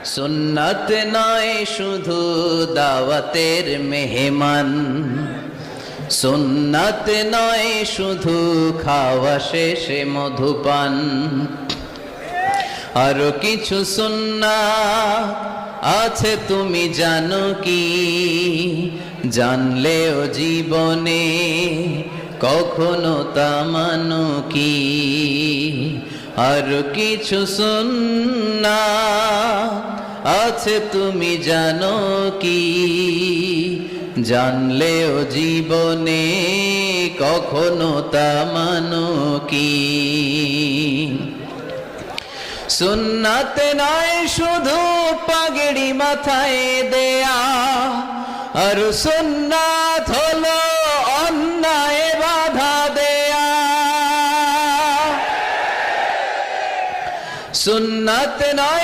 সুন্নাত নয় শুধু দাওয়াতের মেহমান, সুন্নাত নয় শুধু খাওয়া শেষে মধুপান, আরো কিছু সুন্নাত আছে তুমি জানো কি? জানলেও জীবনে কখনো তা মানো কি? আরো কিছু সুন্নাত আছে তুমি জানো কি? জানলেও জীবনে কখনো তা মানো কি? সুন্নাত নয় শুধু পাগড়ি মাথায় দেয়া, আর সুন্নাত হলো অন্যায় বাধা দেয়া। সুন্নাত নয়